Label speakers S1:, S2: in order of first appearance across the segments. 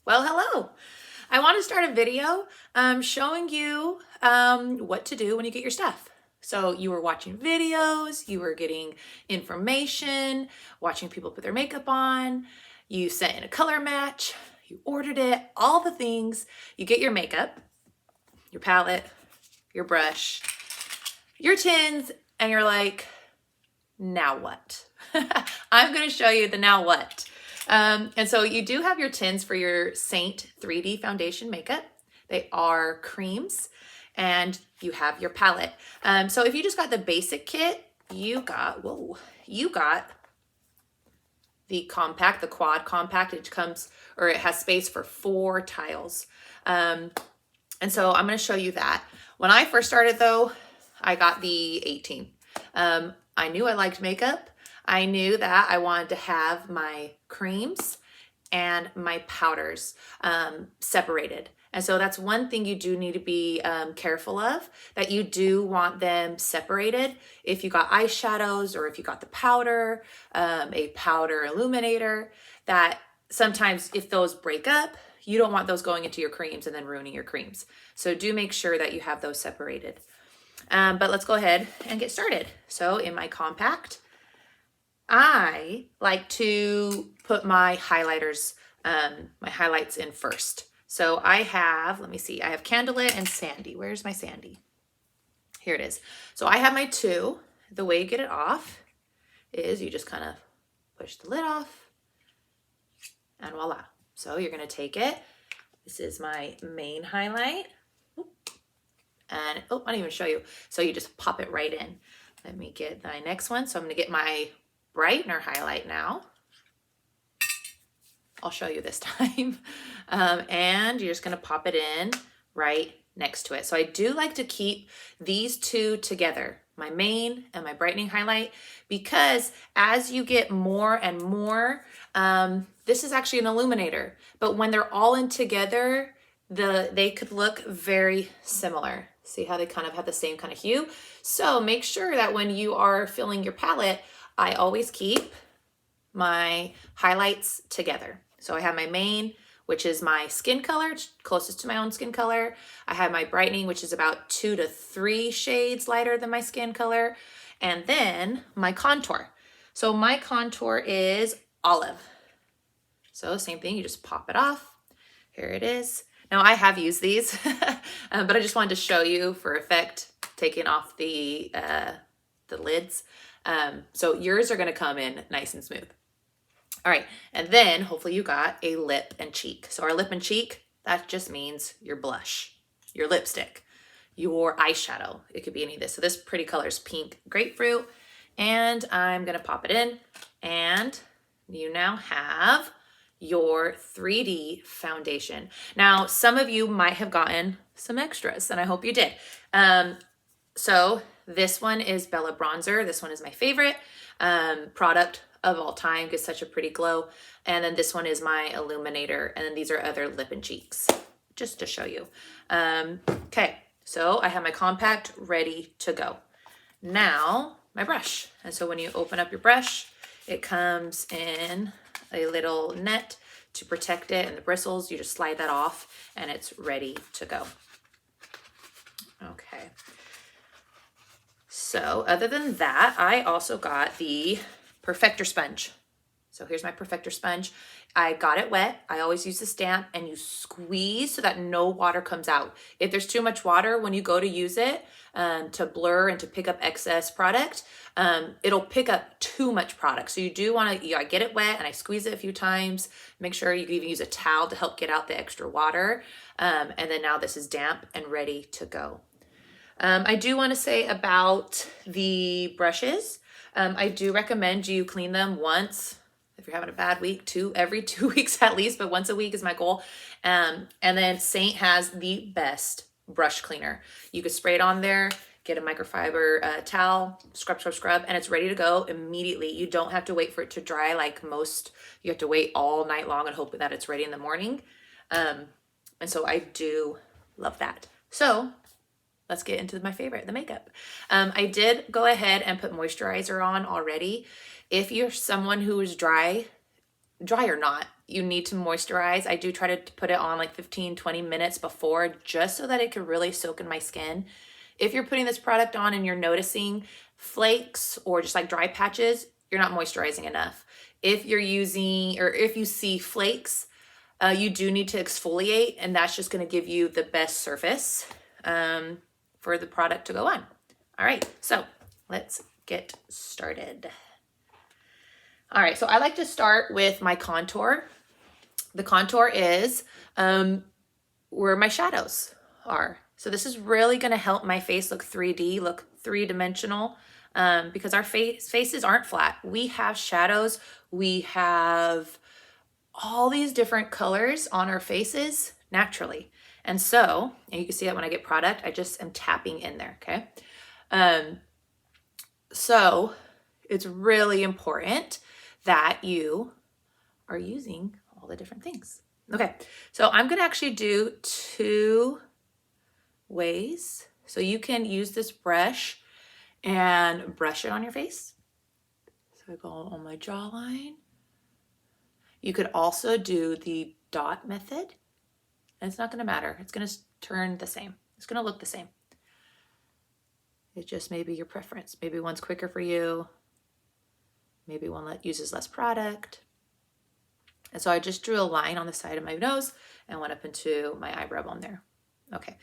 S1: Well, hello. I want to start a video showing you what to do when you get your stuff. So you were watching videos, you were getting information, watching people put their makeup on, you sent in a color match, you ordered it, all the things. You get your makeup, your palette, your brush, your tins, and you're like, now what? I'm going to show you the now what. And so you do have your tins for your Seint IIID foundation makeup. They are creams, and you have your palette. So if you just got the basic kit, you got the compact, the quad compact. It comes, or it has space for 4 tiles. And so I'm going to show you that. When I first started though, I got the 18. I knew I liked makeup. I knew that I wanted to have my creams and my powders separated. And so that's one thing you do need to be careful of, that you do want them separated. If you got eyeshadows or if you got the powder, a powder illuminator, that sometimes if those break up, you don't want those going into your creams and then ruining your creams. So do make sure that you have those separated. But let's go ahead and get started. So in my compact, I like to put my highlighters, my highlights in first. So I have, let me see, I have Candlelit and Sandy. Where's my Sandy? Here it is. So I have my 2. The way you get it off is you just kind of push the lid off and voila. So you're going to take it. This is my main highlight. And, oh, I didn't even show you. So you just pop it right in. Let me get my next one. So I'm going to get my Brightener highlight now. I'll show you this time. And you're just going to pop it in right next to it. So I do like to keep these 2 together, my main and my brightening highlight, because as you get more and more, this is actually an illuminator, but when they're all in together, they could look very similar. See how they kind of have the same kind of hue? So make sure that when you are filling your palette, I always keep my highlights together. So I have my main, which is my skin color, closest to my own skin color. I have my brightening, which is about 2 to 3 shades lighter than my skin color. And then my contour. So my contour is olive. So same thing, you just pop it off. Here it is. Now I have used these, but I just wanted to show you for effect, taking off the lids. So yours are gonna come in nice and smooth. All right, and then hopefully you got a lip and cheek. So our lip and cheek, that just means your blush, your lipstick, your eyeshadow. It could be any of this. So this pretty color is pink grapefruit, and I'm gonna pop it in, and you now have your 3D foundation. Now, some of you might have gotten some extras, and I hope you did. So this one is Bella Bronzer. This one is my favorite product of all time. Gives such a pretty glow. And then this one is my Illuminator. And then these are other lip and cheeks, just to show you. Okay, so I have my compact ready to go. Now, my brush. And so when you open up your brush, it comes in a little net to protect it, and the bristles, you just slide that off and it's ready to go. Okay. So other than that, I also got the Perfector Sponge. So here's my Perfector Sponge. I got it wet. I always use the stamp, and you squeeze so that no water comes out. If there's too much water when you go to use it to blur and to pick up excess product, it'll pick up too much product. So you do want to, I get it wet and I squeeze it a few times. Make sure you can even use a towel to help get out the extra water. And then now this is damp and ready to go. I do want to say about the brushes. I do recommend you clean them once. If you're having a bad week, every 2 weeks at least, but once a week is my goal. And then Seint has the best brush cleaner. You could spray it on there, get a microfiber towel, scrub, scrub, scrub, and it's ready to go immediately. You don't have to wait for it to dry like most. You have to wait all night long and hope that it's ready in the morning. And so I do love that. So let's get into my favorite, the makeup. I did go ahead and put moisturizer on already. If you're someone who is dry, dry or not, you need to moisturize. I do try to put it on like 15-20 minutes before, just so that it can really soak in my skin. If you're putting this product on and you're noticing flakes or just like dry patches, you're not moisturizing enough. If you're using, or if you see flakes, you do need to exfoliate, and that's just going to give you the best surface for the product to go on. All right, so let's get started. All right, so I like to start with my contour. The contour is where my shadows are. So this is really going to help my face look 3D, look three-dimensional, because our faces aren't flat. We have shadows. We have all these different colors on our faces naturally. And so, and you can see that when I get product, I just am tapping in there, okay? So it's really important that you are using all the different things. Okay, so I'm gonna actually do 2 ways. So you can use this brush and brush it on your face. So I go on my jawline. You could also do the dot method, and it's not gonna matter. It's gonna turn the same. It's gonna look the same. It just may be your preference. Maybe one's quicker for you. Maybe one that uses less product. And so I just drew a line on the side of my nose and went up into my eyebrow bone there. Okay,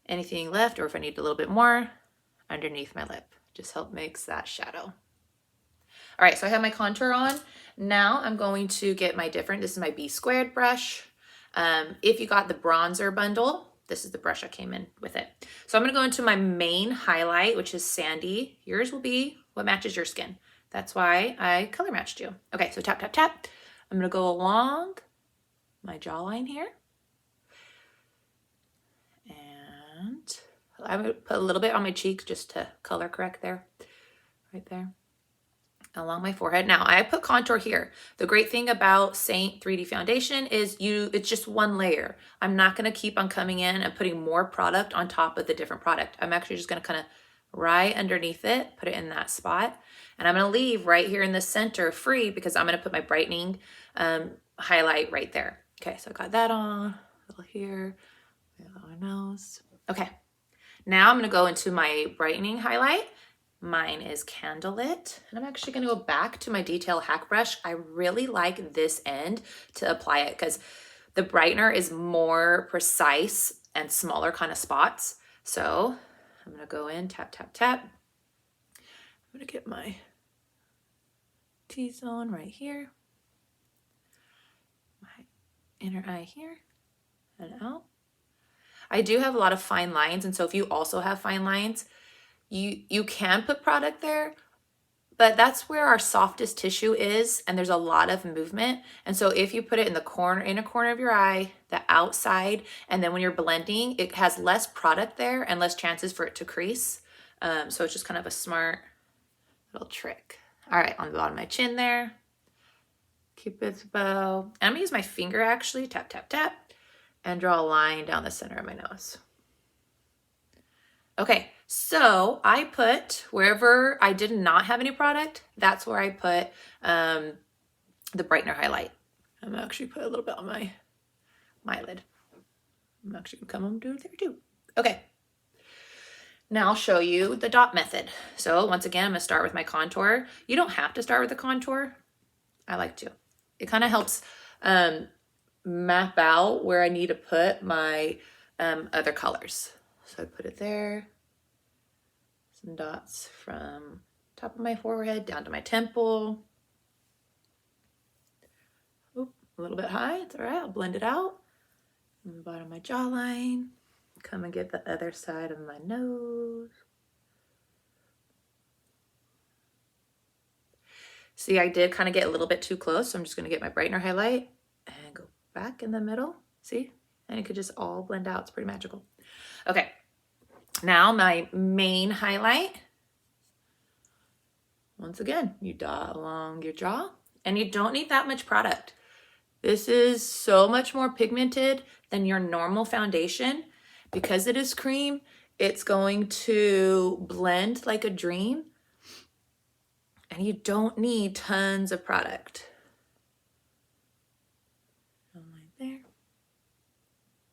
S1: anything left, or if I need a little bit more, underneath my lip. Just help makes that shadow. All right, so I have my contour on. Now I'm going to get my this is my B² brush. If you got the bronzer bundle, this is the brush that came in with it. So I'm gonna go into my main highlight, which is Sandy. Yours will be what matches your skin. That's why I color matched you. Okay, so tap, tap, tap. I'm gonna go along my jawline here. And I'm gonna put a little bit on my cheeks just to color correct there, right there, along my forehead. Now I put contour here. The great thing about Seint IIID foundation is it's just one layer. I'm not gonna keep on coming in and putting more product on top of the different product. I'm actually just gonna kind of right underneath it, put it in that spot. And I'm gonna leave right here in the center free because I'm gonna put my brightening highlight right there. Okay, so I got that on, a little here, a little nose. Okay, now I'm gonna go into my brightening highlight. Mine is Candlelit, and I'm actually gonna go back to my detail hack brush. I really like this end to apply it because the brightener is more precise and smaller kind of spots. So I'm gonna go in, tap, tap, tap. I'm gonna get my T-zone right here, my inner eye here, and out. I do have a lot of fine lines, and so if you also have fine lines, you can put product there, but that's where our softest tissue is, and there's a lot of movement. And so if you put it in the corner, inner corner of your eye, the outside, and then when you're blending, it has less product there and less chances for it to crease. So it's just kind of a smart little trick. All right, on the bottom of my chin there, Cupid's bow. And I'm gonna use my finger actually, tap, tap, tap, and draw a line down the center of my nose. Okay, so I put, wherever I did not have any product, that's where I put the brightener highlight. I'm gonna actually put a little bit on my eyelid. I'm actually gonna come and do it there too. Okay, now I'll show you the dot method. So once again, I'm gonna start with my contour. You don't have to start with the contour. I like to. It kind of helps map out where I need to put my other colors. So I put it there. Some dots from top of my forehead down to my temple. Oop, a little bit high, it's all right, I'll blend it out. On the bottom of my jawline. Come and get the other side of my nose. See, I did kind of get a little bit too close, so I'm just gonna get my brightener highlight and go back in the middle, see? And it could just all blend out, it's pretty magical. Okay, now my main highlight. Once again, you dot along your jaw, and you don't need that much product. This is so much more pigmented than your normal foundation. Because it is cream, it's going to blend like a dream, and you don't need tons of product.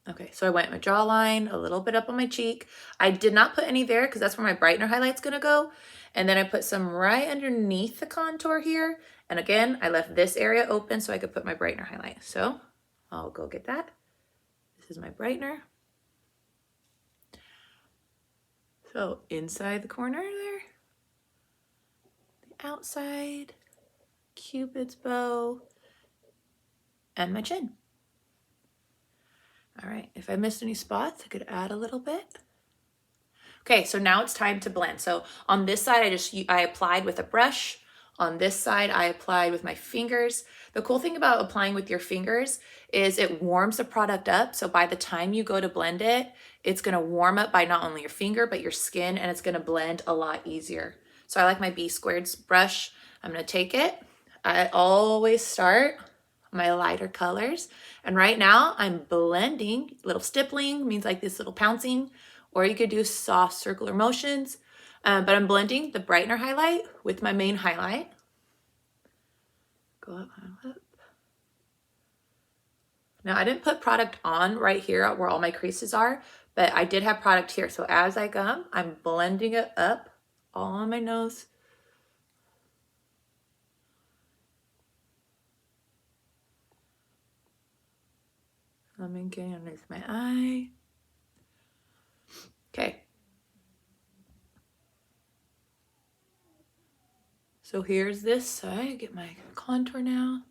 S1: Okay, so I went my jawline, a little bit up on my cheek. I did not put any there because that's where my brightener highlight's gonna go. And then I put some right underneath the contour here. And again, I left this area open so I could put my brightener highlight. So I'll go get that. This is my brightener. So inside the corner there, the outside, Cupid's bow, and my chin. All right, if I missed any spots, I could add a little bit. Okay, so now it's time to blend. So on this side, I applied with a brush. On this side, I applied with my fingers. The cool thing about applying with your fingers is it warms the product up. So by the time you go to blend it, it's gonna warm up by not only your finger, but your skin, and it's gonna blend a lot easier. So I like my B² brush. I'm gonna take it. I always start my lighter colors. And right now I'm blending. Little stippling means like this little pouncing, or you could do soft circular motions. But I'm blending the brightener highlight with my main highlight. Go up, up. Now I didn't put product on right here where all my creases are, but I did have product here. So as I come, I'm blending it up all on my nose. I'm getting underneath my eye. Okay. So here's this side. Get my contour now.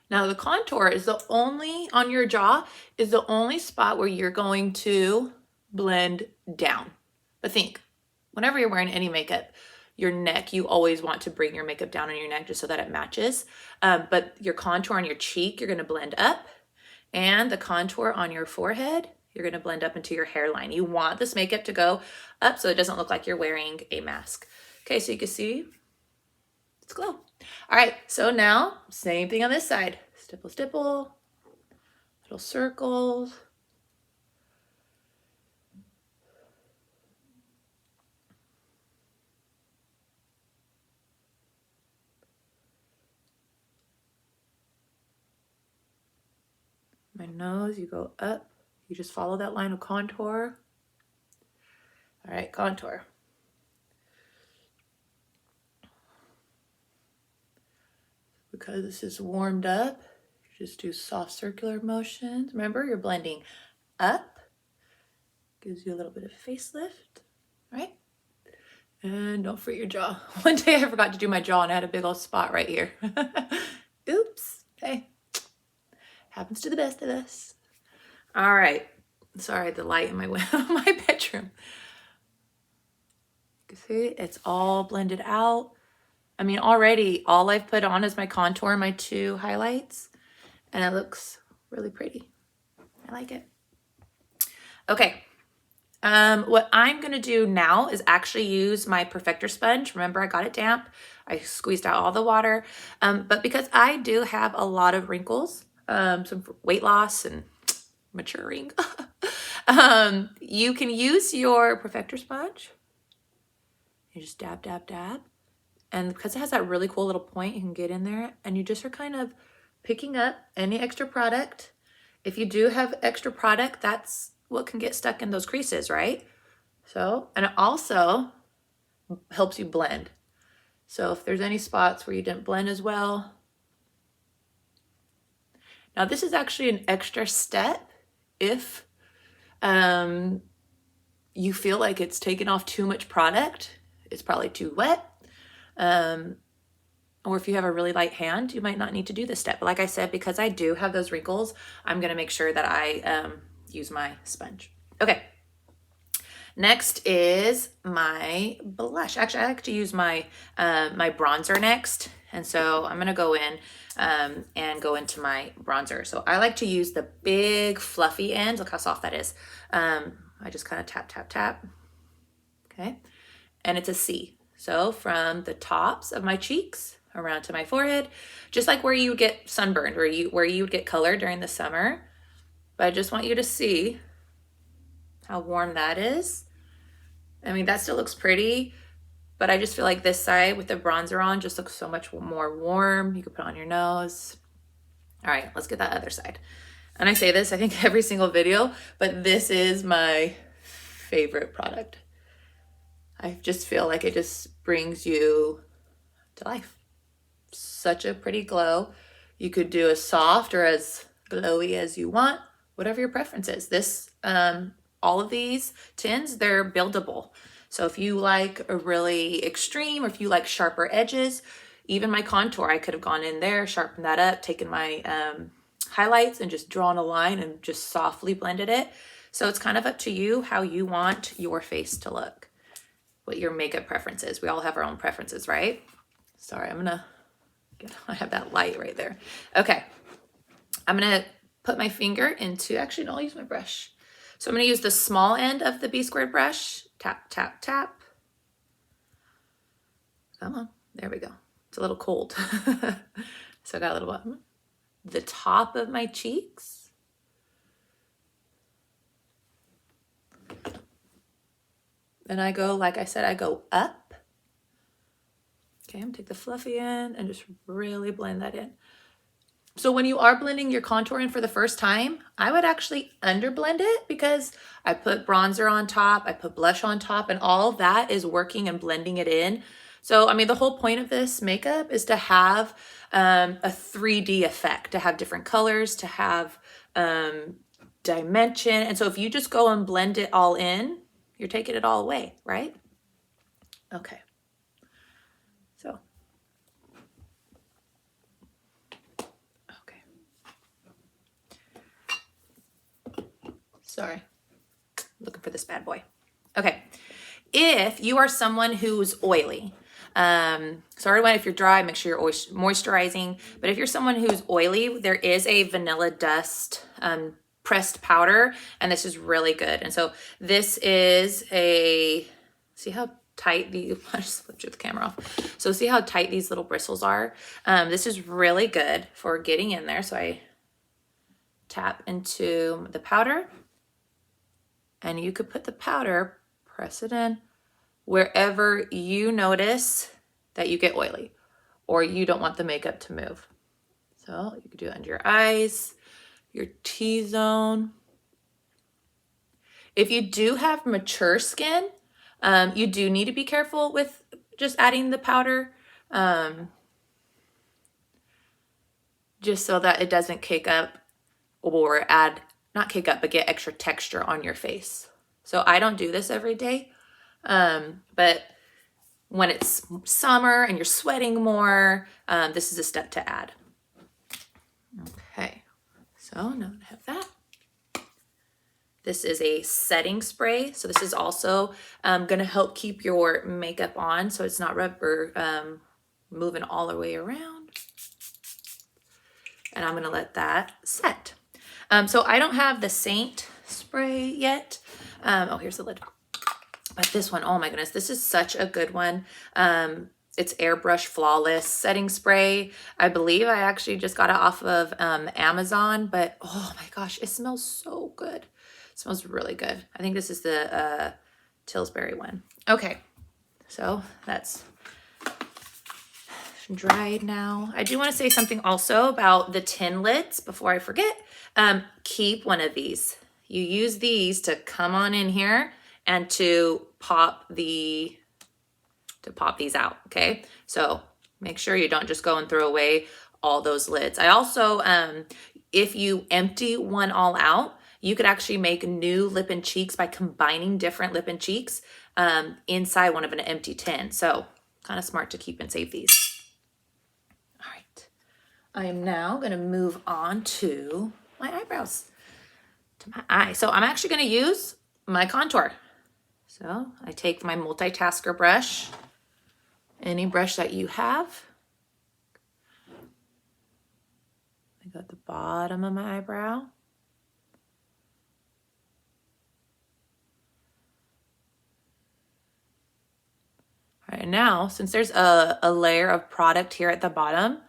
S1: Now the contour is the only, on your jaw, is the only spot where you're going to blend down. But think, whenever you're wearing any makeup, your neck, you always want to bring your makeup down on your neck just so that it matches. But your contour on your cheek, you're gonna blend up. And the contour on your forehead, you're gonna blend up into your hairline. You want this makeup to go up so it doesn't look like you're wearing a mask. Okay, so you can see it's glow. All right, so now same thing on this side. Stipple, stipple, little circles. My nose, you go up. You just follow that line of contour. All right, contour. Because this is warmed up, you just do soft circular motions. Remember, you're blending up. Gives you a little bit of facelift, right? And don't fret your jaw. One day I forgot to do my jaw and I had a big old spot right here. Oops, hey. Happens to the best of us. All right. Sorry, the light in my my bedroom. You can see it's all blended out. I mean, already all I've put on is my contour and my two highlights, and it looks really pretty. I like it. Okay. What I'm gonna do now is actually use my Perfector sponge. Remember, I got it damp. I squeezed out all the water. But because I do have a lot of wrinkles, some weight loss and maturing, you can use your Perfector sponge. You just dab, dab, dab. And because it has that really cool little point, you can get in there and you just are kind of picking up any extra product. If you do have extra product, that's what can get stuck in those creases, right? So, and it also helps you blend. So if there's any spots where you didn't blend as well. Now this is actually an extra step if you feel like it's taken off too much product, it's probably too wet. Or if you have a really light hand, you might not need to do this step. But like I said, because I do have those wrinkles, I'm gonna make sure that I use my sponge. Okay, next is my blush. Actually, I like to use my my bronzer next. And so I'm gonna go in and go into my bronzer. So I like to use the big fluffy end. Look how soft that is. I just kind of tap, tap, tap, okay? And it's a C. So from the tops of my cheeks around to my forehead, just like where you would get sunburned, where you would get color during the summer. But I just want you to see how warm that is. I mean, that still looks pretty, but I just feel like this side with the bronzer on just looks so much more warm. You could put it on your nose. All right, let's get that other side. And I say this, I think every single video, but this is my favorite product. I just feel like it just brings you to life. Such a pretty glow. You could do as soft or as glowy as you want, whatever your preference is. This, all of these tins, they're buildable. So if you like a really extreme, or if you like sharper edges, even my contour, I could have gone in there, sharpened that up, taken my highlights and just drawn a line and just softly blended it. So it's kind of up to you how you want your face to look, what your makeup preference is. We all have our own preferences, right? Sorry, I have that light right there. Okay, I'm gonna put my finger into, actually no, I'll use my brush. So I'm gonna use the small end of the B² brush, tap, tap, tap. Come on, there we go. It's a little cold. So I got a little bit. The top of my cheeks. Then I go, like I said, I go up. Okay, I'm gonna take the fluffy end and just really blend that in. So when you are blending your contour in for the first time, I would actually underblend it, because I put bronzer on top, I put blush on top, and all of that is working and blending it in. So, I mean, the whole point of this makeup is to have a 3D effect, to have different colors, to have dimension. And so if you just go and blend it all in, you're taking it all away, right? Okay. So, okay. Sorry, looking for this bad boy. Okay. If you are someone who's oily, sorry if you're dry, make sure you're moisturizing. But if you're someone who's oily, there is a vanilla dust pressed powder, and this is really good. And so this is see how tight I just flipped the camera off. So see how tight these little bristles are? This is really good for getting in there. So I tap into the powder, and you could put the powder, press it in wherever you notice that you get oily or you don't want the makeup to move. So you could do it under your eyes, your T-zone. If you do have mature skin, you do need to be careful with just adding the powder, just so that it doesn't cake up or not cake up, but get extra texture on your face. So I don't do this every day, but when it's summer and you're sweating more, this is a step to add. Okay, so now I have that. This is a setting spray. So this is also gonna help keep your makeup on so it's not moving all the way around. And I'm gonna let that set. So I don't have the Seint spray yet. Oh, here's the lid. But this one, oh my goodness, this is such a good one. It's Airbrush Flawless Setting Spray. I believe I actually just got it off of Amazon, but oh my gosh, it smells so good. It smells really good. I think this is the Pillsbury one. Okay, so that's dried now. I do want to say something also about the tin lids before I forget. Keep one of these. You use these to come on in here and to pop these out, okay? So make sure you don't just go and throw away all those lids. I also, if you empty one all out, you could actually make new lip and cheeks by combining different lip and cheeks inside one of an empty tin. So kind of smart to keep and save these. All right, I am now gonna move on to my eyebrows, to my eye. So I'm actually gonna use my contour. So I take my multitasker brush, any brush that you have. I go at the bottom of my eyebrow. All right, now, since there's a layer of product here at the bottom,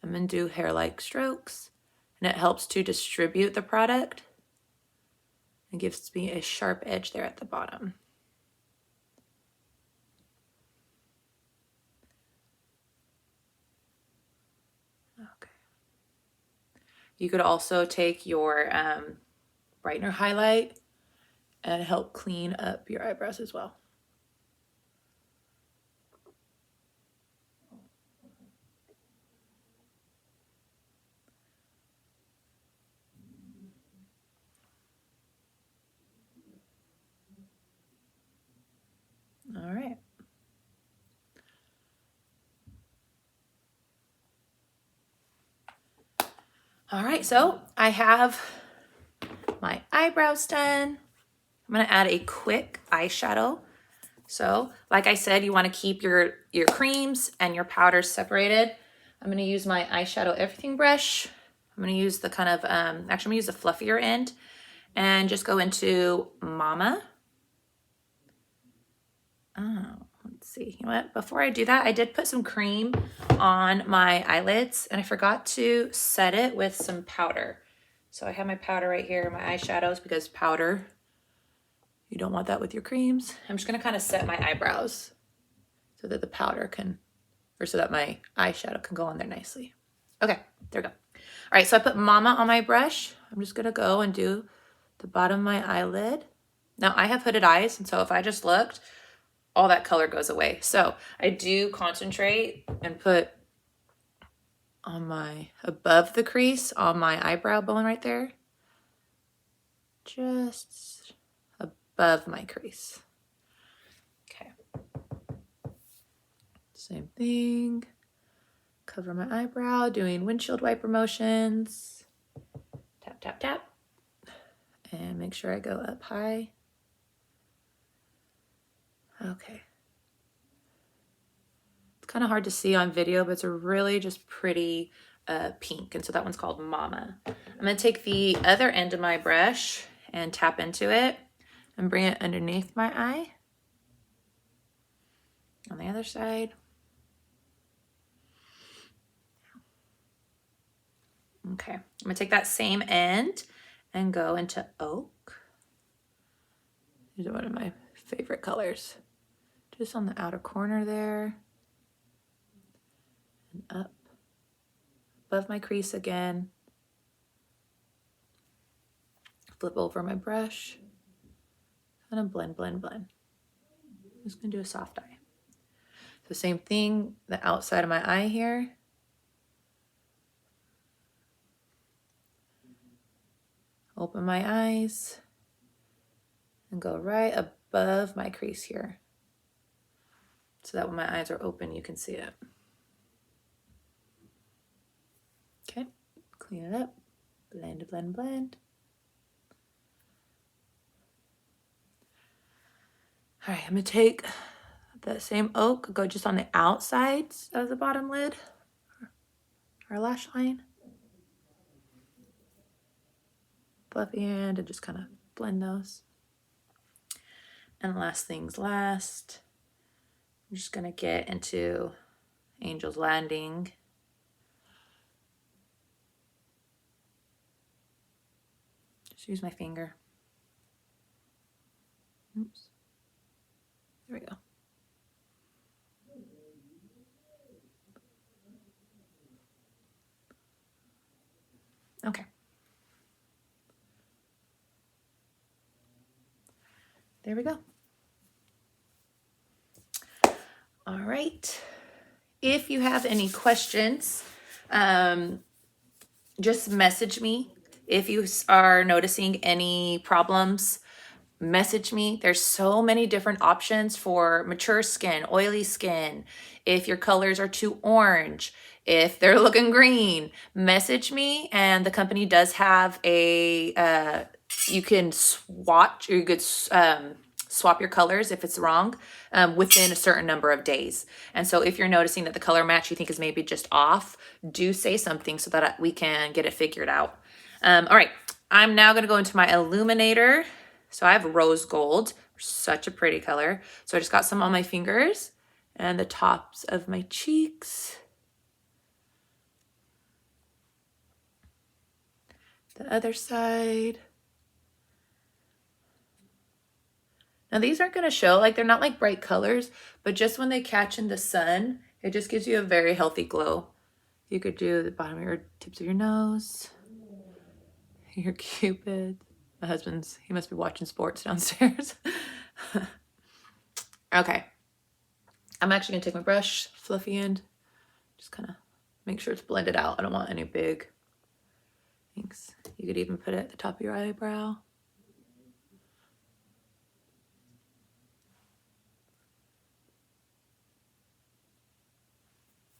S1: I'm gonna do hair-like strokes, and it helps to distribute the product. It gives me a sharp edge there at the bottom. Okay. You could also take your brightener highlight and help clean up your eyebrows as well. All right. All right, so I have my eyebrows done. I'm gonna add a quick eyeshadow. So like I said, you wanna keep your creams and your powders separated. I'm gonna use my eyeshadow everything brush. I'm gonna use the kind of, actually I'm gonna use the fluffier end and just go into Mama. Oh, let's see, you know what? Before I do that, I did put some cream on my eyelids and I forgot to set it with some powder. So I have my powder right here, my eyeshadows, because powder, you don't want that with your creams. I'm just gonna kind of set my eyebrows so that the powder can, or so that my eyeshadow can go on there nicely. Okay, there we go. All right, so I put Mama on my brush. I'm just gonna go and do the bottom of my eyelid. Now I have hooded eyes, and so if I just looked, all that color goes away. So I do concentrate and put on my, above the crease, on my eyebrow bone right there, just above my crease. Okay. Same thing. Cover my eyebrow, doing windshield wiper motions. Tap, tap, tap. And make sure I go up high. Okay. It's kind of hard to see on video, but it's a really just pretty pink. And so that one's called Mama. I'm going to take the other end of my brush and tap into it and bring it underneath my eye. On the other side. Okay, I'm going to take that same end and go into Oak. These are one of my favorite colors. Just on the outer corner there. And up. Above my crease again. Flip over my brush. Kind of blend, blend, blend. I'm just going to do a soft eye. So same thing, the outside of my eye here. Open my eyes and go right above my crease here. So that when my eyes are open, you can see it. Okay, clean it up, blend, blend, blend. All right, I'm gonna take that same Oak, go just on the outsides of the bottom lid, our lash line. Fluffy hand and just kind of blend those. And last things last, I'm just gonna get into Angel's Landing. Just use my finger. Oops. There we go. Okay. There we go. All right. If you have any questions, just message me. If you are noticing any problems, message me. There's so many different options for mature skin, oily skin. If your colors are too orange, if they're looking green, message me. And the company does have a, you can swatch, or you could swap your colors if it's wrong within a certain number of days. And so if you're noticing that the color match you think is maybe just off, do say something so that we can get it figured out. All right, I'm now gonna go into my Illuminator. So I have rose gold, such a pretty color. So I just got some on my fingers and the tops of my cheeks. The other side. Now these aren't gonna show, like they're not like bright colors, but just when they catch in the sun, it just gives you a very healthy glow. You could do the bottom of your tips of your nose. Your Cupid. My husband's, he must be watching sports downstairs. Okay. I'm actually gonna take my brush, fluffy end, just kind of make sure it's blended out. I don't want any big things. You could even put it at the top of your eyebrow.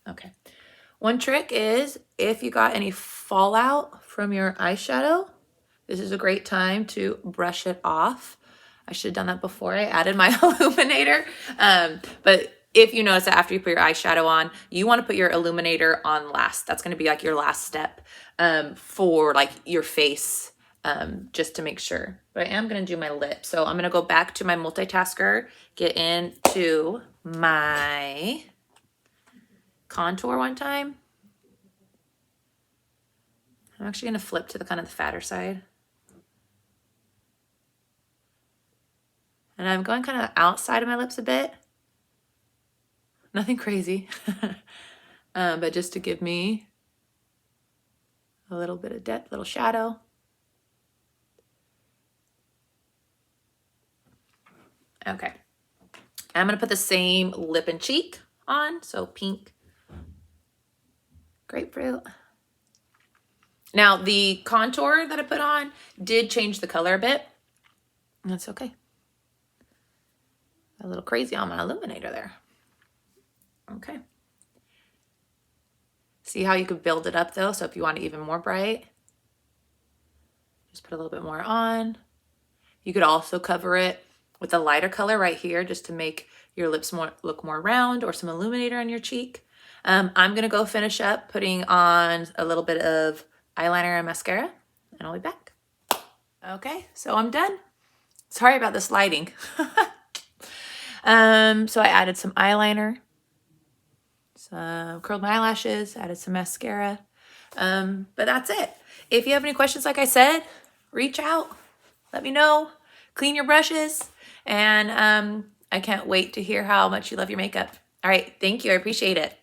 S1: Okay. One trick is if you got any fallout from your eyeshadow, this is a great time to brush it off. I should have done that before I added my illuminator. But if you notice that after you put your eyeshadow on, you want to put your illuminator on last. That's going to be like your last step for like your face, just to make sure. But I am going to do my lips. So I'm going to go back to my multitasker, get into my contour one time. I'm actually going to flip to the kind of the fatter side. And I'm going kind of outside of my lips a bit. Nothing crazy, but just to give me a little bit of depth, little shadow. Okay. I'm going to put the same lip and cheek on. So pink, grapefruit. Now the contour that I put on did change the color a bit. That's okay. A little crazy on my illuminator there. Okay. See how you could build it up though? So if you want it even more bright, just put a little bit more on. You could also cover it with a lighter color right here just to make your lips look more round, or some illuminator on your cheek. I'm gonna go finish up putting on a little bit of eyeliner and mascara, and I'll be back. Okay, so I'm done. Sorry about this lighting. So I added some eyeliner, curled my eyelashes, added some mascara, but that's it. If you have any questions, like I said, reach out, let me know, clean your brushes, and I can't wait to hear how much you love your makeup. All right, thank you, I appreciate it.